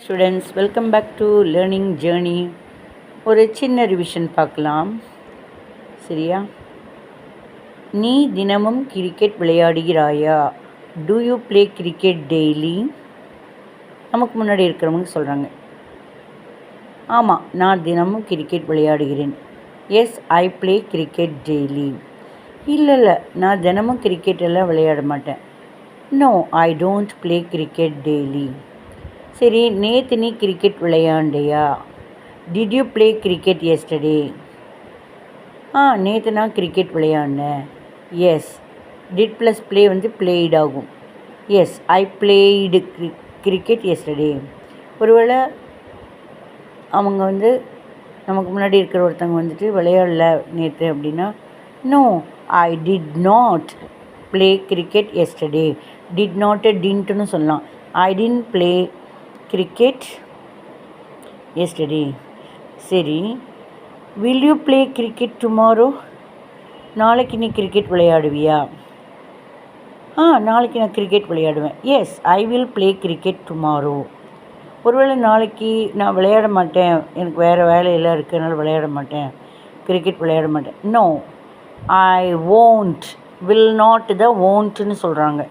Students, welcome back to learning journey. ஒரு சின்ன revision பார்க்கலாம், சரியா? நீ தினமும் கிரிக்கெட் விளையாடுகிறாயா? Do you play cricket daily? நமக்கு முன்னாடி இருக்கிறவங்க சொல்கிறாங்க, ஆமாம், நான் தினமும் கிரிக்கெட் விளையாடுகிறேன். Yes, I play cricket daily. இல்லை, நான் தினமும் கிரிக்கெட் எல்லாம் விளையாட மாட்டேன். No, I don't play cricket daily. சரி, நேற்று நீ கிரிக்கெட் விளையாண்டியா? Did you play cricket yesterday? நேற்று நான் கிரிக்கெட் விளையாடினேன். எஸ், டிட் ப்ளஸ் ப்ளே வந்து பிளேய்ட் ஆகும். எஸ், ஐ பிளேய்டு கிரிக்கெட் எஸ்டர்டே. ஒருவேளை அவங்க வந்து நமக்கு முன்னாடி இருக்கிற ஒருத்தவங்க வந்துட்டு விளையாடல நேற்று அப்படின்னா, no, I did not play cricket yesterday. Did நாட்டு டின்ட்டுன்னு சொல்லலாம். I didn't play cricket yesterday. சரி, will you play cricket tomorrow? நாளைக்கு நீ கிரிக்கெட் விளையாடுவியா? நாளைக்கு நான் கிரிக்கெட் விளையாடுவேன். Yes, I will play cricket tomorrow. ஒருவேளை நாளைக்கு நான் விளையாட மாட்டேன், எனக்கு வேறு வேலையெல்லாம் இருக்கிறதுனால விளையாட மாட்டேன், கிரிக்கெட் விளையாட மாட்டேன். No, I won't. Will not தான் வோன்ட்னு சொல்கிறாங்க.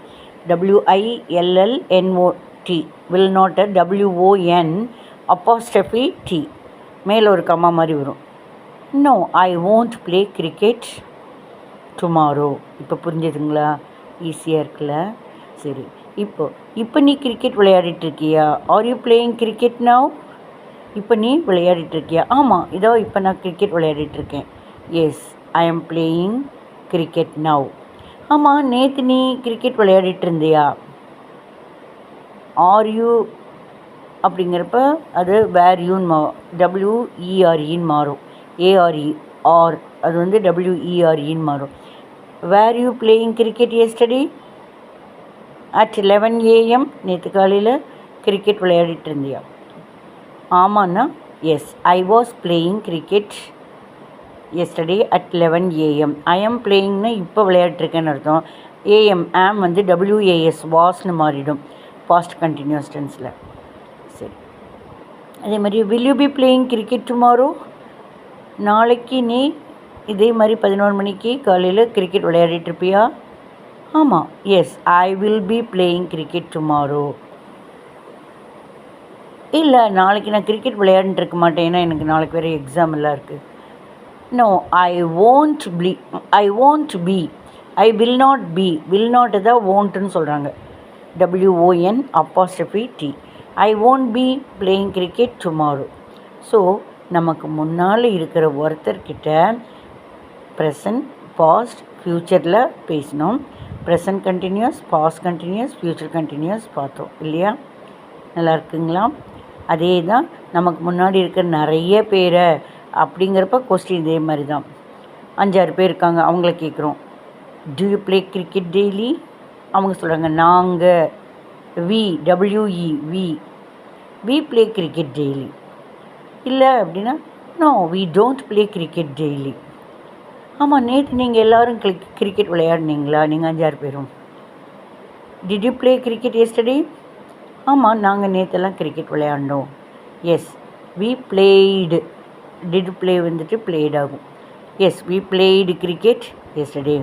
WILLNOT. Will not WON apostrophe T, மேலே ஒரு கம்மா மாதிரி வரும். No, I won't play cricket tomorrow. இப்போ புரிஞ்சுதுங்களா? ஈஸியாக இருக்குல்ல? சரி, இப்போ நீ கிரிக்கெட் விளையாடிட்டுருக்கியா? Are you playing cricket now? இப்போ நீ விளையாடிட்டுருக்கியா? ஆமாம், இதோ இப்போ நான் கிரிக்கெட் விளையாடிட்டுருக்கேன். Yes, I am playing cricket now. ஆமாம், நேற்று நீ கிரிக்கெட் விளையாடிட்டு இருந்தியா? ஆர் யூ அப்படிங்கிறப்ப அது வேர் யூன்னு WEREன்னு மாறும். ARE ஆர் அது வந்து WEREன்னு மாறும். Were you playing cricket yesterday? At 11 AM. நேற்று காலையில் கிரிக்கெட் விளையாடிட்டு இருந்தியா? ஆமாண்ணா. Yes, I was playing cricket yesterday at 11 AM. I am பிளேயிங்னா இப்போ விளையாடிட்டுருக்கேன்னு அர்த்தம். ஆம் வந்து WAS வாஸ்ன்னு மாறிடும் பாஸ்ட் கண்டினியூஸ் டென்ஸில். சரி, அதே மாதிரி will you be playing cricket tomorrow? நாளைக்கு நீ இதே மாதிரி 11 மணிக்கு காலையில் கிரிக்கெட் விளையாடிட்டுருப்பியா? ஆமாம். Yes, I will be playing cricket tomorrow. இல்லை, நாளைக்கு நான் கிரிக்கெட் விளையாடிட்டுருக்க மாட்டேன், ஏன்னா எனக்கு நாளைக்கு வேறு எக்ஸாம் எல்லாம் இருக்குது. No, I won't be. I will not be. Will not தான் வோன்ட்டுன்னு சொல்கிறாங்க. WON apostrophe T. I won't be playing cricket tomorrow. So நமக்கு முன்னால் இருக்கிற ஒருத்தர்கிட்ட ப்ரெசன்ட், பாஸ்ட், ஃப்யூச்சரில் பேசினோம். Present continuous, past continuous, future continuous பார்த்தோம் இல்லையா? நல்லா இருக்குங்களா? அதே தான் நமக்கு முன்னாடி இருக்கிற நிறைய பேரை அப்படிங்கிறப்ப கொஸ்டின் இதே மாதிரி தான். 5-6 பேர் இருக்காங்க, அவங்கள கேட்குறோம், do you play cricket daily? அவங்க சொல்கிறாங்க, நாங்கள் வி ப்ளே கிரிக்கெட் டெய்லி. இல்லை அப்படின்னா, no, we don't play cricket daily. ஆமாம், நேற்று நீங்கள் எல்லோரும் கிரிக்கெட் விளையாடினீங்களா? நீங்கள் 5-6 பேரும். Did you play cricket yesterday? ஆமாம், நாங்கள் நேற்றெல்லாம் கிரிக்கெட் விளையாடினோம். Yes, we played. Did play வந்துட்டு பிளேய்ட் ஆகும். Yes, we played cricket yesterday.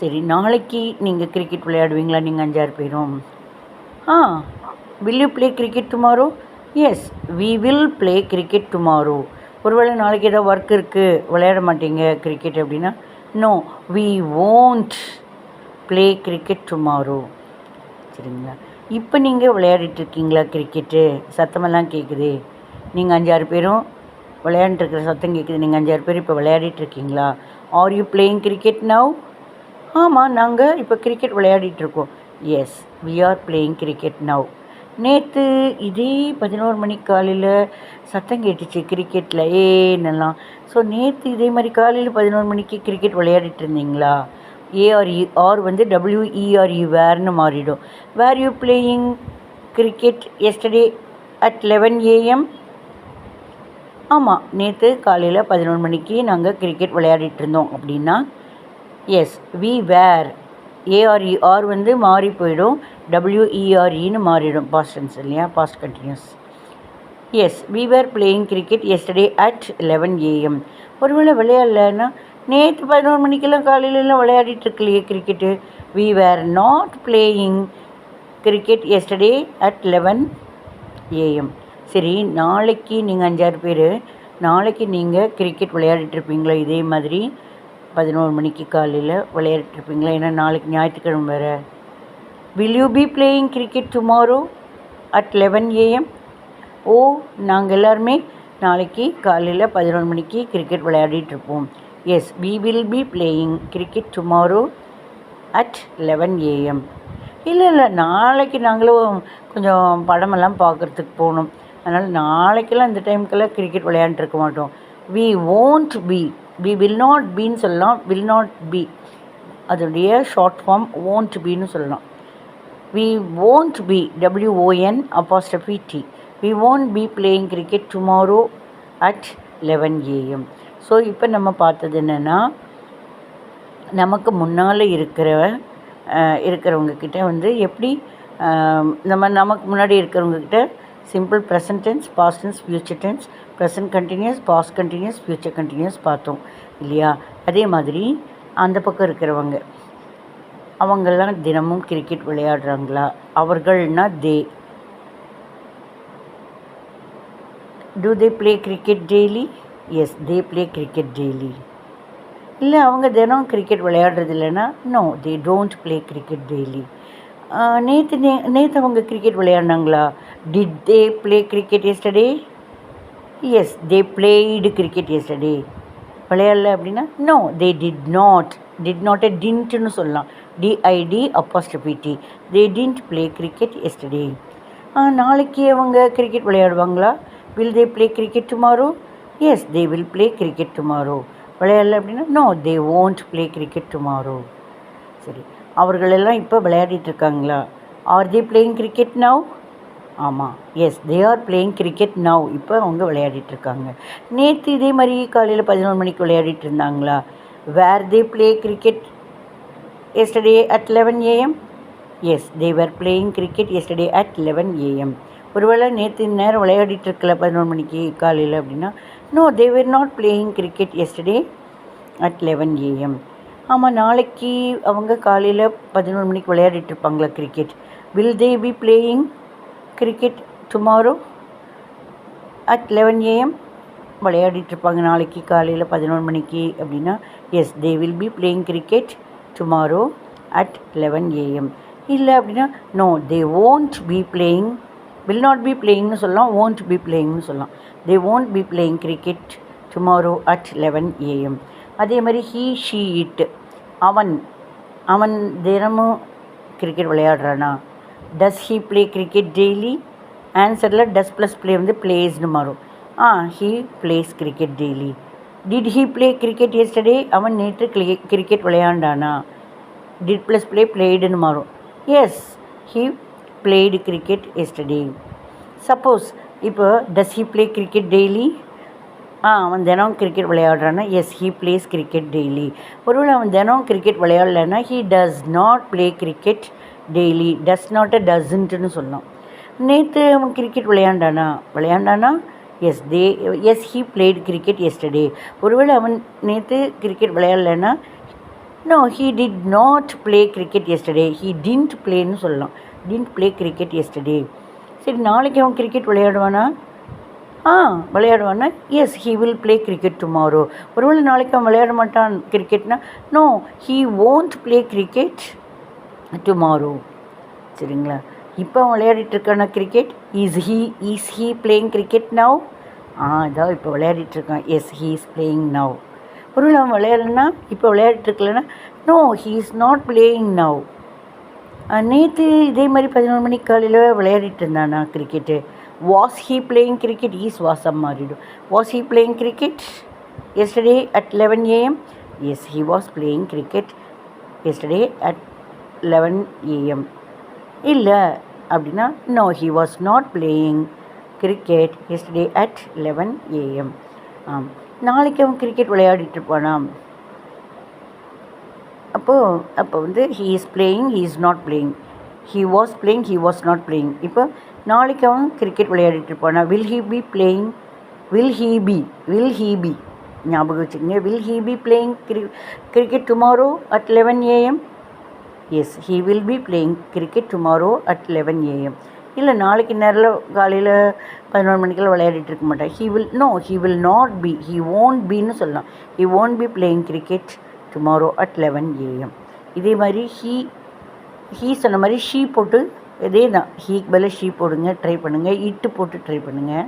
சரி, நாளைக்கு நீங்கள் கிரிக்கெட் விளையாடுவீங்களா நீங்கள் 5-6 பேரும்? Will you play cricket tomorrow? S, we will play cricket tomorrow. ஒருவேளை நாளைக்கு ஏதாவது ஒர்க் இருக்குது, விளையாட மாட்டீங்க கிரிக்கெட் அப்படின்னா, no, we won't play cricket tomorrow. சரிங்களா? இப்போ நீங்கள் விளையாடிட்டுருக்கீங்களா கிரிக்கெட்டு? சத்தமெல்லாம் கேட்குது. நீங்கள் 5-6 பேரும் விளையாண்டுருக்கிற சத்தம் கேட்குது. நீங்கள் 5-6 பேர் இப்போ விளையாடிட்டுருக்கீங்களா? Are you playing cricket now? ஆமாம், நாங்கள் இப்போ கிரிக்கெட் விளையாடிட்டுருக்கோம். Yes, we are playing cricket now. நேற்று இதே 11 மணிக்கு காலையில் சத்தம் கேட்டுச்சு கிரிக்கெட்டில் ஏன்னெல்லாம். ஸோ நேற்று இதே மாதிரி காலையில் 11 மணிக்கு கிரிக்கெட் விளையாடிட்டு இருந்தீங்களா? ஆர் வந்து WERE வேர்னு மாறிடும். Were you playing cricket yesterday at 11 AM? ஆமாம், நேற்று காலையில் 11 மணிக்கு நாங்கள் கிரிக்கெட் விளையாடிட்டு இருந்தோம் அப்படின்னா, yes, we were A R E are வந்து மாறி போயிடும், டபிள்யூஇஆர்இன்னு மாறிடும் பாஸ்ட் டென்ஸ் இல்லையா, past continuous. Yes we were playing cricket yesterday at 11 AM. ஒருவேளை விளையாடலன்னா நேற்று 11 மணிக்கெல்லாம் காலையிலலாம் விளையாடிட்டு இருக்கலையே cricket. We were not playing cricket yesterday at 11 AM. சரி, நாளைக்கு நீங்கள் 5-6 பேர் நாளைக்கு நீங்கள் கிரிக்கெட் விளையாடிட்டுருப்பீங்களா இதே மாதிரி 11 மணிக்கு காலையில் விளையாடிட்டுருப்பீங்களா? ஏன்னா நாளைக்கு ஞாயிற்றுக்கிழமை வேறு. Will you be playing cricket tomorrow at 11 AM? ஓ, நாங்கள் எல்லாருமே நாளைக்கு காலையில் 11 மணிக்கு கிரிக்கெட் விளையாடிட்டுருப்போம். Yes we will be playing cricket tomorrow at 11 AM. இல்லை நாளைக்கு நாங்களும் கொஞ்சம் படமெல்லாம் பார்க்குறதுக்கு போகணும், அதனால் நாளைக்கெல்லாம் இந்த டைமுக்கெல்லாம் கிரிக்கெட் விளையாண்டுருக்க மாட்டோம். We won't be, we will not பின்னு சொல்லலாம், வில் நாட் பி அதோடைய ஷார்ட் ஃபார்ம் won't பின்னு சொல்லலாம். We won't be, WON''T. We won't be playing cricket tomorrow at 11 AM. So இப்போ நம்ம பார்த்தது என்னென்னா, நமக்கு முன்னால் இருக்கிறவங்கக்கிட்ட வந்து எப்படி நமக்கு முன்னாடி இருக்கிறவங்கக்கிட்ட simple present tense, past tense, future tense, present continuous, past continuous, future continuous பார்த்தோம் இல்லையா. அதே மாதிரி அந்த பக்கம் இருக்கிறவங்க அவங்கெல்லாம் தினமும் கிரிக்கெட் விளையாடுறாங்களா? அவர்கள்னா they. Do they play cricket daily? Yes, they play cricket daily. இல்லை அவங்க தினம் கிரிக்கெட் விளையாடுறது இல்லைன்னா no, they don't play cricket daily. நேற்று அவங்க கிரிக்கெட் விளையாடினாங்களா? Did they play cricket yesterday? Yes, they played cricket yesterday. விளையாடல அப்படின்னா no, they did not. did not didn't சொல்லலாம், DID''T. they didn't play cricket yesterday. நாளைக்கு அவங்க cricket விளையாடுவாங்களா? Will they play cricket tomorrow? Yes, they will play cricket tomorrow. விளையாடல அப்படின்னா no, they won't play cricket tomorrow. சரி, அவர்களெல்லாம் இப்போ விளையாடிட்டு இருக்காங்களா? Are they playing cricket now? ஆமாம், S they are playing cricket now. இப்போ அவங்க விளையாடிட்டு இருக்காங்க. நேற்று இதே மாதிரி காலையில் 11 மணிக்கு விளையாடிட்டு இருந்தாங்களா? Were they play cricket yesterday at 11 AM? Yes, they were playing cricket yesterday at 11 AM. ஒருவேளை நேற்று நேரம் விளையாடிட்டு இருக்கல 11 மணிக்கு காலையில் அப்படின்னா no, they were not playing cricket yesterday at 11 AM. ஆமாம், நாளைக்கு அவங்க காலையில் 11 மணிக்கு விளையாடிட்டு இருப்பாங்களா cricket? Will they be playing cricket tomorrow at 11 AM? விளையாடிட்டுருப்பாங்க நாளைக்கு காலையில் 11 மணிக்கு அப்படின்னா yes, they will be playing cricket tomorrow at 11 AM. இல்லை அப்படின்னா no, they won't be playing, will not be playingனு சொல்லலாம், won't be playingனு சொல்லலாம். they won't be playing cricket tomorrow at 11 AM. அதே மாதிரி he, she, it, அவன் தினமும் கிரிக்கெட் விளையாடுறானா? does he play cricket daily? ஆன்சரில் டஸ் ப்ளஸ் ப்ளே வந்து பிளேஸ்னு மாறும். he plays cricket daily. did he play cricket yesterday? அவன் நேற்று கிரிக்கெட் விளையாண்டானா? did ப்ளஸ் ப்ளே பிளேடுன்னு மாறும். Yes, he played cricket yesterday. Suppose இப்போ does he play cricket daily? அவன் தினம் கிரிக்கெட் விளையாடுறான்னா yes, he plays cricket daily. ஒருவேளை அவன் தினம் கிரிக்கெட் விளையாடலைன்னா he does not play cricket daily. does not doesn't சொல்லலாம். நேற்று அவன் கிரிக்கெட் விளையாண்டானா yes, he played cricket yesterday. ஒருவேளை அவன் நேற்று கிரிக்கெட் விளையாடலைன்னா no, he did not play cricket yesterday. he didn't playன்னு சொல்லலாம், didn't play cricket yesterday. சரி, நாளைக்கு அவன் கிரிக்கெட் விளையாடுவானா? Yes, he will play cricket tomorrow. ஒருவேளை நாளைக்கு அவன் விளையாட மாட்டான் கிரிக்கெட்னா no, he won't play cricket tomorrow. சரிங்களா? இப்போ அவன் விளையாடிட்டுருக்கானா cricket? Is he playing cricket now? இதான் இப்போ விளையாடிட்டுருக்கான். Yes, he is playing now. ஒருவேளை அவன் விளையாடலன்னா, இப்போ விளையாடிட்டுருக்கலன்னா no, he is not playing now. நேற்று இதே மாதிரி 11 மணிக்கு காலையில் விளையாடிட்டு இருந்தானா cricket? Was he playing cricket? வாசம் மாறிடும். Was he playing cricket yesterday at 11 AM? Yes, he was playing cricket yesterday at 11 AM. இல்லை அப்படின்னா no, he was not playing cricket yesterday at 11 AM. நாளைக்கு அவன் கிரிக்கெட் விளையாடிட்டு இருப்பானா? அப்போ வந்து he is playing, he is not playing, he was playing, he was not playing. இப்போ நாளைக்கு அவன் கிரிக்கெட் விளையாடிட்டு இருப்பானா, will he be playing, will he be ஞாபகம் வச்சுக்கோங்க. Will he be playing cricket tomorrow at 11 AM? Yes, he will be playing cricket tomorrow at 11 AM. இல்லை நாளைக்கு நேரில் காலையில் 11 மணிக்கெல்லாம் விளையாடிட்டு இருக்க மாட்டேன். He will not be, he won't பின்னு சொல்லலாம். He won't be playing cricket tomorrow at 11 AM. இதே மாதிரி ஹீ சொன்ன மாதிரி ஷீ போட்டு இதே தான், ஹீக்கு பதில் ஷீ போடுங்க, ட்ரை பண்ணுங்கள். இட்டு போட்டு ட்ரை பண்ணுங்கள்.